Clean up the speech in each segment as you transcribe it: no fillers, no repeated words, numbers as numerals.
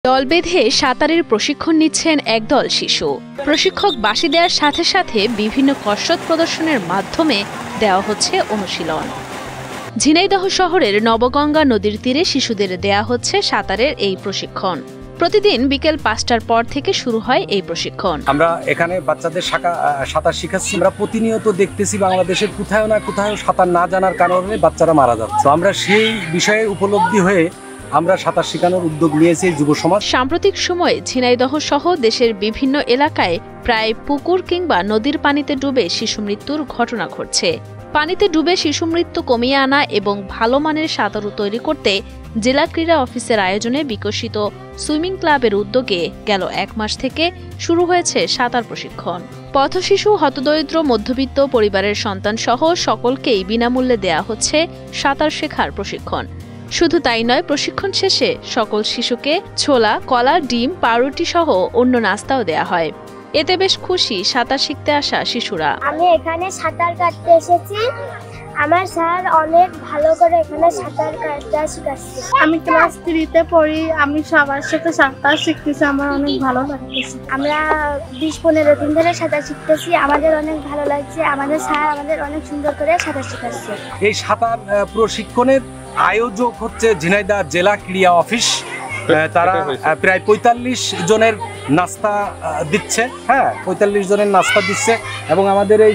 দল বেঁধে সাঁতারের প্রশিক্ষণ নিচ্ছেন একদল শিশু। প্রশিক্ষক বাঁশি দেওয়ার সাথে সাথে বিভিন্ন কসরত প্রদর্শনের মাধ্যমে দেওয়া হচ্ছে অনুশীলন। ঝিনাইদহ শহরের নবগঙ্গা নদীর তীরে শিশুদের দেয়া হচ্ছে সাঁতারের এই প্রশিক্ষণ। প্রতিদিন বিকেল ৫টার পর থেকে শুরু হয় এই প্রশিক্ষণ। আমরা এখানে বাচ্চাদের সাঁতার শিখাচ্ছি। আমরা প্রতিনিয়ত দেখতেছি বাংলাদেশের কোথাও না কোথাও সাঁতার না জানার কারণে বাচ্চারা মারা যাচ্ছে। আমরা সেই বিষয়ে উপলব্ধি হয়ে আমরা সাঁতার শেখানোর উদ্যোগ নিয়েছি যুব সমাজ। সাম্প্রতিক সময়ে ঝিনাইদহ সহ দেশের বিভিন্ন এলাকায় প্রায় পুকুর কিংবা নদীর পানিতে ডুবে শিশু মৃত্যুর ঘটনা ঘটছে। পানিতে ডুবে শিশু মৃত্যু কমিয়ে আনা এবং ভালো মানের সাঁতারু তৈরি করতে জেলা ক্রীড়া অফিসের আয়োজনে বিকশিত সুইমিং ক্লাবের উদ্যোগে গেল ১ মাস থেকে শুরু হয়েছে সাঁতার প্রশিক্ষণ। পথশিশু, হতদরিদ্র, মধ্যবিত্ত পরিবারের সন্তান সহ সকলকেই বিনামূল্যে দেয়া হচ্ছে সাঁতার শেখার প্রশিক্ষণ। শুধু তাই নয়, প্রশিক্ষণ শেষে সকল শিশুকে ছোলা, কলা, ডিম, পাউরুটি সহ অন্য নাস্তাও দেয়া হয়। এতে বেশ খুশি সাঁতার শিখতে আসা শিশুরা। আমি এখানে সাঁতার কাটতে এসেছি। আমার স্যার অনেক ভালো করে এখানে সাঁতার কাটা শেখাচ্ছে। আমি ক্লাস 3-তে পড়ি। আমি সবার সাথে সাঁতার শিখতেছি, আমার অনেক ভালো লাগতেছে। আমরা ২০-১৫ দিন ধরে সাঁতার শিখতেছি, আমাদের অনেক ভালো লাগছে। আমাদের স্যার আমাদের অনেক সুন্দর করে সাঁতার শেখাচ্ছে। এই সাঁতার প্রশিক্ষণের আয়োজক হচ্ছে ঝিনাইদহ জেলা ক্রীড়া অফিস। তারা প্রায় ৪৫ জনের নাস্তা দিচ্ছে। ৪৫ জনের নাস্তা দিচ্ছে এবং আমাদের এই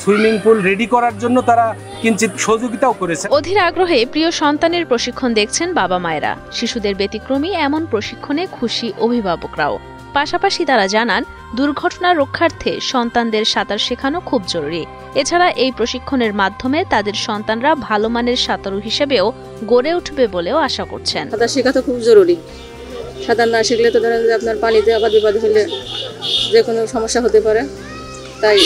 সুইমিং পুল রেডি করার জন্য তারা কিঞ্চিত সহযোগিতাও করেছে। অধীর আগ্রহে প্রিয় সন্তানের প্রশিক্ষণ দেখছেন বাবা মায়েরা। শিশুদের ব্যতিক্রমী এমন প্রশিক্ষণে খুশি অভিভাবকরাও। পাশাপাশি তারা জানান, দুর্ঘটনা রক্ষার্থে সন্তানদের সাঁতার শেখানো খুব জরুরি। এছাড়া এই প্রশিক্ষণের মাধ্যমে তাদের সন্তানরা ভালো মানের সাঁতারু হিসেবেও গড়ে উঠবে বলেও আশা করছেন। সাঁতার শেখা তো খুব জরুরি। সাঁতার না শিখলে তো ধরেন যে আপনার পানিতে আবার বিপদ হলে যে কোনো সমস্যা হতে পারে, তাই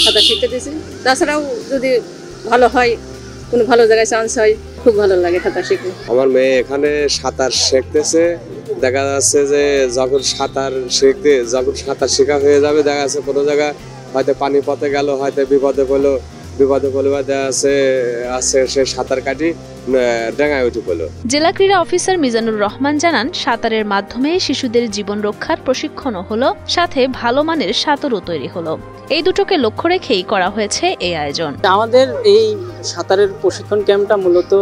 সাঁতার শিখতে দিয়েছি। তাছাড়াও যদি ভালো হয়, কোনো ভালো জায়গায় চান্স হয়, খুব ভালো লাগে সাঁতার শিখতে। আমার মেয়ে এখানে সাঁতার শিখতেছে। দেখা যাচ্ছে যে যখন সাঁতার শেখা হয়ে যাবে, দেখা যাচ্ছে কোনো জায়গায় হয়তো পানি পথে গেল, হয়তো বিপদে পড়লো বা দেখা যাচ্ছে সে সাঁতার কাটি ডাঙায় উঠে পড়লো। জেলা ক্রীড়া অফিসার মিজানুর রহমান জানান, সাঁতারের মাধ্যমে শিশুদের জীবন রক্ষার প্রশিক্ষণও হলো, সাথে ভালো মানের সাঁতারও তৈরি হলো। এই দুটোকে লক্ষ্য রেখেই করা হয়েছে এই আয়োজন। আমাদের এই সাঁতারের প্রশিক্ষণ ক্যাম্পটা মূলত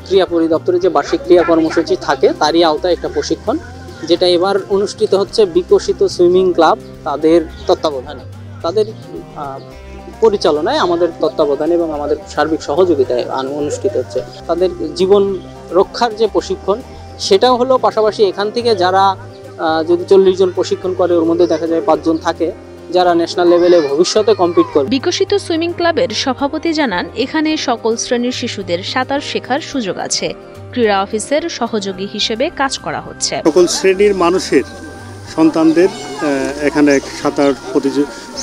ক্রীড়া পরিদপ্তরে যে বার্ষিক ক্রীড়া কর্মসূচি থাকে তারই আওতায় একটা প্রশিক্ষণ, যেটা এবার অনুষ্ঠিত হচ্ছে বিকশিত সুইমিং ক্লাব তাদের তত্ত্বাবধানে, তাদের পরিচালনায়, আমাদের তত্ত্বাবধানে এবং আমাদের সার্বিক সহযোগিতায় অনুষ্ঠিত হচ্ছে। তাদের জীবন রক্ষার যে প্রশিক্ষণ সেটাও হলো। পাশাপাশি এখান থেকে যারা যদি ৪০ জন প্রশিক্ষণ করে, ওর মধ্যে দেখা যায় ৫ জন থাকে যারা ন্যাশনাল লেভেলে ভবিষ্যতে কম্পিট করবে। বিকশিত সুইমিং ক্লাবের সভাপতি জানান, এখানে সকল শ্রেণীর শিশুদের সাঁতার শেখার সুযোগ আছে। ক্রীড়া অফিসের সহযোগী হিসেবে কাজ করা হচ্ছে। সকল শ্রেণীর মানুষের সন্তানদের এখানে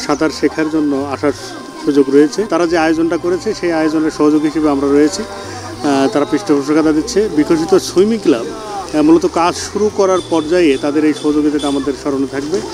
সাঁতার শেখার জন্য আসার সুযোগ রয়েছে। তারা যে আয়োজনটা করেছে সেই আয়োজনের সহযোগী হিসেবে আমরা রয়েছি। তারা পৃষ্ঠপোষকতা দিচ্ছে। বিকশিত সুইমিং ক্লাব মূলত কাজ শুরু করার পর্যায়ে তাদের এই সহযোগিতাটা আমাদের স্মরণে থাকবে।